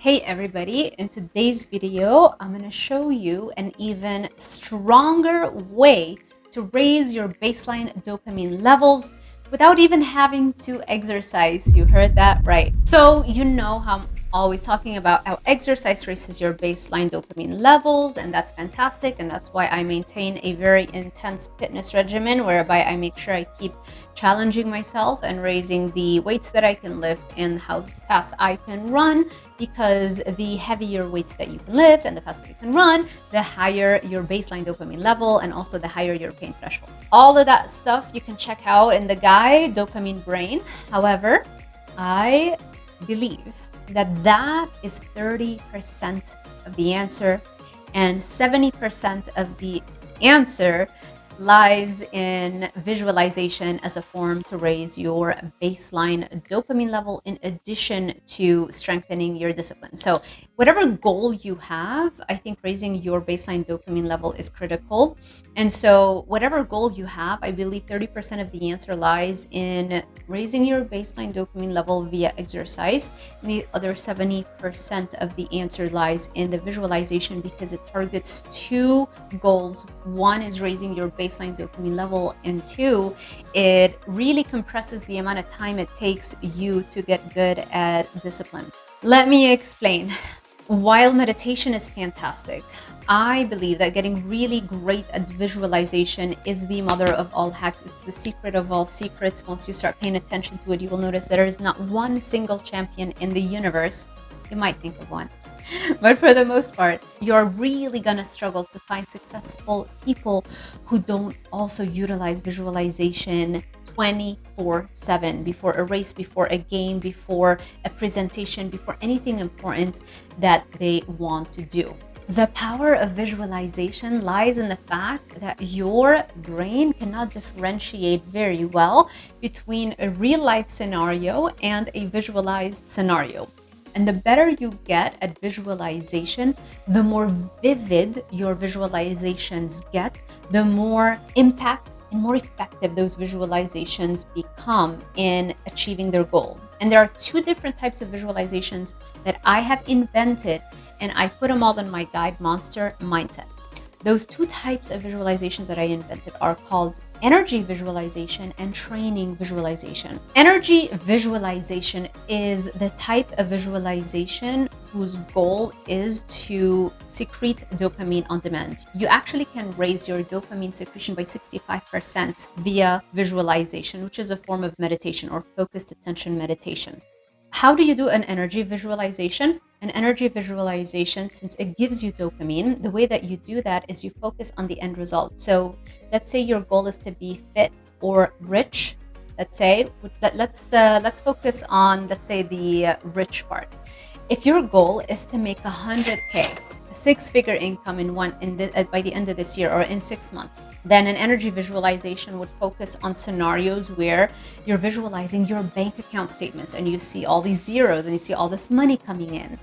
Hey everybody, in today's video, I'm going to show you an even stronger way to raise your baseline dopamine levels without even having to exercise. You heard that right. So you know how I'm always talking about how exercise raises your baseline dopamine levels, and that's fantastic. And that's why I maintain a very intense fitness regimen whereby I make sure I keep challenging myself and raising the weights that I can lift and how fast I can run, because the heavier weights that you can lift and the faster you can run, the higher your baseline dopamine level and also the higher your pain threshold. All of that stuff you can check out in the guide, Dopamine Brain. However, I believe that is 30% of the answer, and 70% of the answer lies in visualization as a form to raise your baseline dopamine level in addition to strengthening your discipline. So whatever goal you have, I think raising your baseline dopamine level is critical. And so whatever goal you have, I believe 30% of the answer lies in raising your baseline dopamine level via exercise. And the other 70% of the answer lies in the visualization, because it targets two goals. One is raising your baseline dopamine level, and two, it really compresses the amount of time it takes you to get good at discipline. Let me explain. While meditation is fantastic, I believe that getting really great at visualization is the mother of all hacks. It's the secret of all secrets. Once you start paying attention to it, you will notice there is not one single champion in the universe. You might think of one, but for the most part, you're really gonna struggle to find successful people who don't also utilize visualization 24/7 before a race, before a game, before a presentation, before anything important that they want to do. The power of visualization lies in the fact that your brain cannot differentiate very well between a real life scenario and a visualized scenario. And the better you get at visualization, the more vivid your visualizations get, the more impact and more effective those visualizations become in achieving their goal. And there are two different types of visualizations that I have invented, and I put them all in my guide, Monster Mindset. Those two types of visualizations that I invented are called energy visualization and training visualization. Energy visualization is the type of visualization whose goal is to secrete dopamine on demand. You actually can raise your dopamine secretion by 65% via visualization, which is a form of meditation or focused attention meditation. How do you do an energy visualization? An energy visualization, since it gives you dopamine, the way that you do that is you focus on the end result. So let's say your goal is to be fit or rich. Let's focus on, let's say, the rich part. If your goal is to make 100K, a six-figure income by the end of this year or in 6 months, then an energy visualization would focus on scenarios where you're visualizing your bank account statements and you see all these zeros and you see all this money coming in.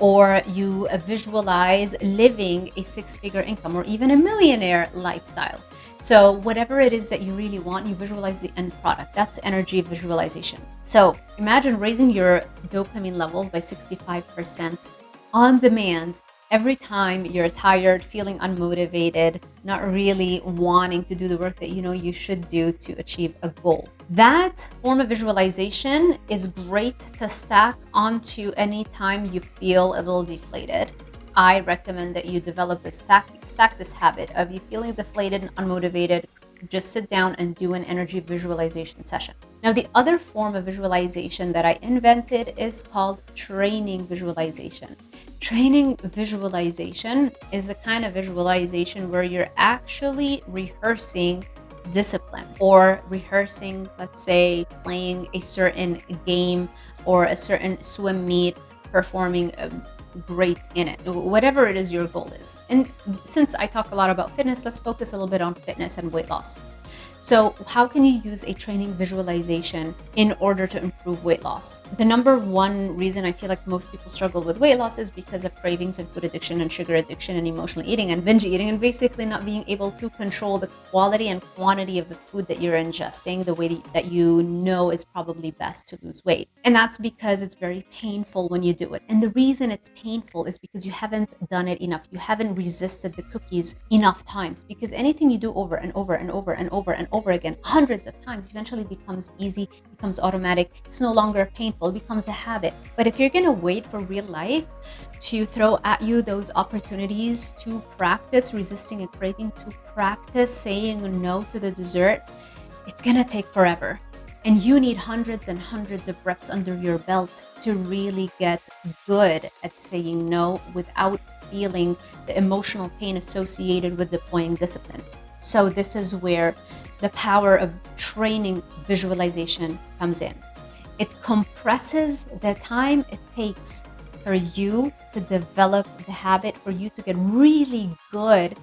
Or you visualize living a six-figure income or even a millionaire lifestyle. So whatever it is that you really want, you visualize the end product. That's energy visualization. So imagine raising your dopamine levels by 65% on demand every time you're tired, feeling unmotivated, not really wanting to do the work that you know you should do to achieve a goal. That form of visualization is great to stack onto any time you feel a little deflated. I recommend that you develop this stack this habit of you feeling deflated and unmotivated. Just sit down and do an energy visualization session. Now, the other form of visualization that I invented is called training visualization. Training visualization is the kind of visualization where you're actually rehearsing discipline or rehearsing, let's say, playing a certain game or a certain swim meet, performing great in it, whatever it is your goal is. And since I talk a lot about fitness, let's focus a little bit on fitness and weight loss. So how can you use a training visualization in order to improve weight loss? The number one reason I feel like most people struggle with weight loss is because of cravings and food addiction and sugar addiction and emotional eating and binge eating, and basically not being able to control the quality and quantity of the food that you're ingesting the way that you know is probably best to lose weight. And that's because it's very painful when you do it. And the reason it's painful is because you haven't done it enough. You haven't resisted the cookies enough times, because anything you do over and over and over and over and over again, hundreds of times, eventually becomes easy, becomes automatic. It's no longer painful, it becomes a habit. But if you're gonna wait for real life to throw at you those opportunities to practice resisting a craving, to practice saying no to the dessert, it's gonna take forever. And you need hundreds and hundreds of reps under your belt to really get good at saying no without feeling the emotional pain associated with deploying discipline. So this is where the power of training visualization comes in. It compresses the time it takes for you to develop the habit, for you to get really good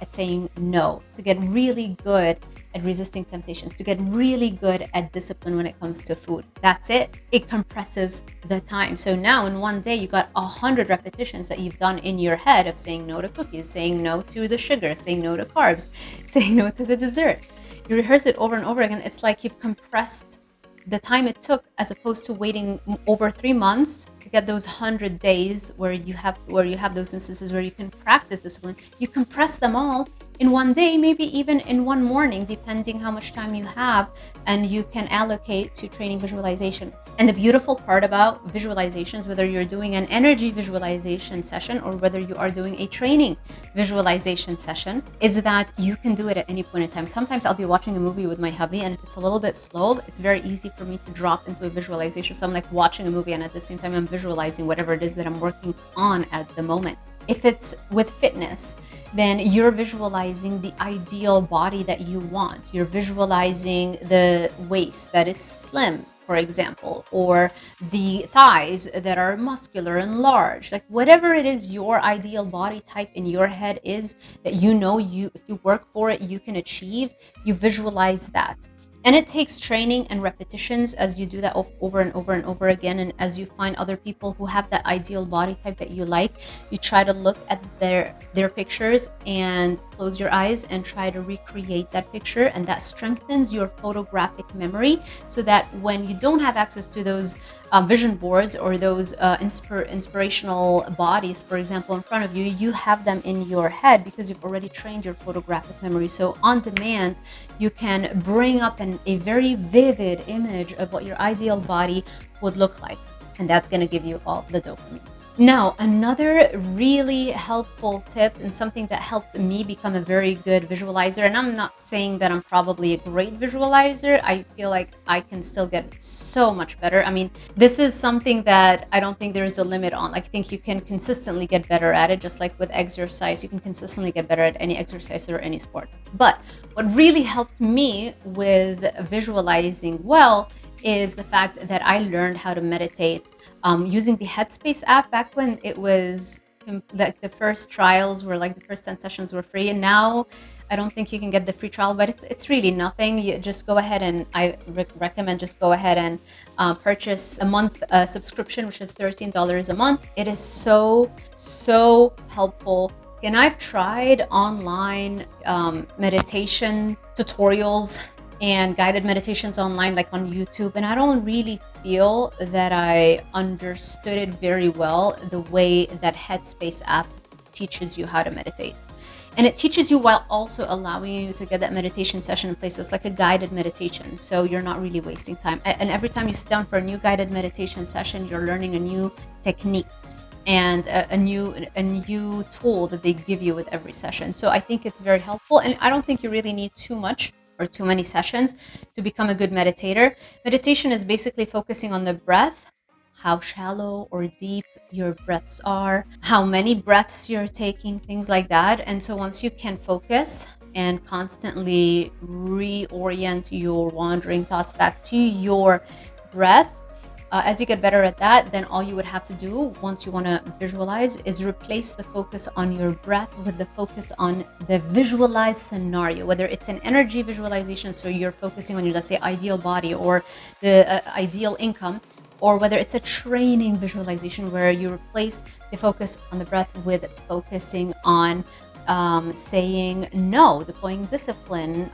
at saying no, to get really good at resisting temptations, to get really good at discipline when it comes to food. That's it. It compresses the time. So now in one day, you got 100 repetitions that you've done in your head of saying no to cookies, saying no to the sugar, saying no to carbs, saying no to the dessert. You rehearse it over and over again. It's like you've compressed the time it took, as opposed to waiting over 3 months to get those 100 days where you have those instances where you can practice discipline. You compress them all in one day, maybe even in one morning, depending how much time you have and you can allocate to training visualization. And the beautiful part about visualizations, whether you're doing an energy visualization session or whether you are doing a training visualization session, is that you can do it at any point in time. Sometimes I'll be watching a movie with my hubby, and if it's a little bit slow, it's very easy for me to drop into a visualization. So I'm like watching a movie, and at the same time I'm visualizing whatever it is that I'm working on at the moment. If it's with fitness, then you're visualizing the ideal body that you want. You're visualizing the waist that is slim, for example, or the thighs that are muscular and large. Like whatever it is your ideal body type in your head is, that you know if you work for it, you can achieve, you visualize that. And it takes training and repetitions as you do that over and over and over again. And as you find other people who have that ideal body type that you like, you try to look at their pictures and close your eyes and try to recreate that picture. And that strengthens your photographic memory, so that when you don't have access to those vision boards or those inspirational bodies, for example, in front of you, you have them in your head because you've already trained your photographic memory. So on demand, you can bring up a very vivid image of what your ideal body would look like. And that's going to give you all the dopamine. Now, another really helpful tip, and something that helped me become a very good visualizer, and I'm not saying that I'm probably a great visualizer, I feel like I can still get so much better. I mean, this is something that I don't think there's a limit on. I think you can consistently get better at it, just like with exercise. You can consistently get better at any exercise or any sport. But what really helped me with visualizing well is the fact that I learned how to meditate using the Headspace app. Back when it was like the first trials were like the first 10 sessions were free, and now I don't think you can get the free trial, but it's really nothing. You just go ahead, and I recommend just go ahead and purchase a month subscription, which is $13 a month. It is so helpful. And I've tried online meditation tutorials and guided meditations online, like on YouTube, and I don't really feel that I understood it very well the way that Headspace app teaches you how to meditate. And it teaches you while also allowing you to get that meditation session in place. So it's like a guided meditation, so you're not really wasting time. And every time you sit down for a new guided meditation session, you're learning a new technique and a new tool that they give you with every session. So I think it's very helpful, and I don't think you really need too much or too many sessions to become a good meditator. Meditation is basically focusing on the breath, how shallow or deep your breaths are, how many breaths you're taking, things like that. And so once you can focus and constantly reorient your wandering thoughts back to your breath, As you get better at that, then all you would have to do once you want to visualize is replace the focus on your breath with the focus on the visualized scenario, whether it's an energy visualization, so you're focusing on your, let's say, ideal body or the ideal income, or whether it's a training visualization where you replace the focus on the breath with focusing on saying no, deploying discipline,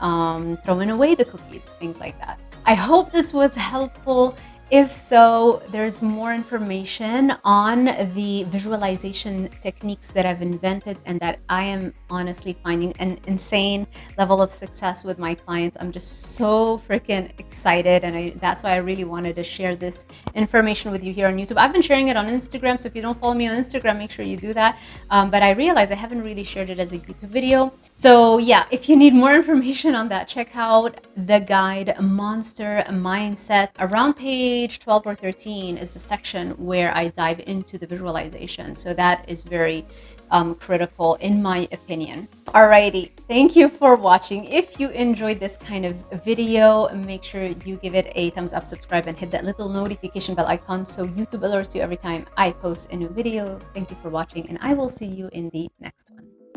throwing away the cookies, things like that. I hope this was helpful. If so, there's more information on the visualization techniques that I've invented and that I am honestly finding an insane level of success with my clients. I'm just so freaking excited, and that's why I really wanted to share this information with you here on YouTube. I've been sharing it on Instagram, so if you don't follow me on Instagram, make sure you do that. But I realized I haven't really shared it as a YouTube video. So yeah, if you need more information on that, check out the guide Monster Mindset. Around page 12 or 13 is the section where I dive into the visualization. So that is very critical in my opinion. Alrighty, thank you for watching. If you enjoyed this kind of video, make sure you give it a thumbs up, subscribe, and hit that little notification bell icon so YouTube alerts you every time I post a new video. Thank you for watching, and I will see you in the next one.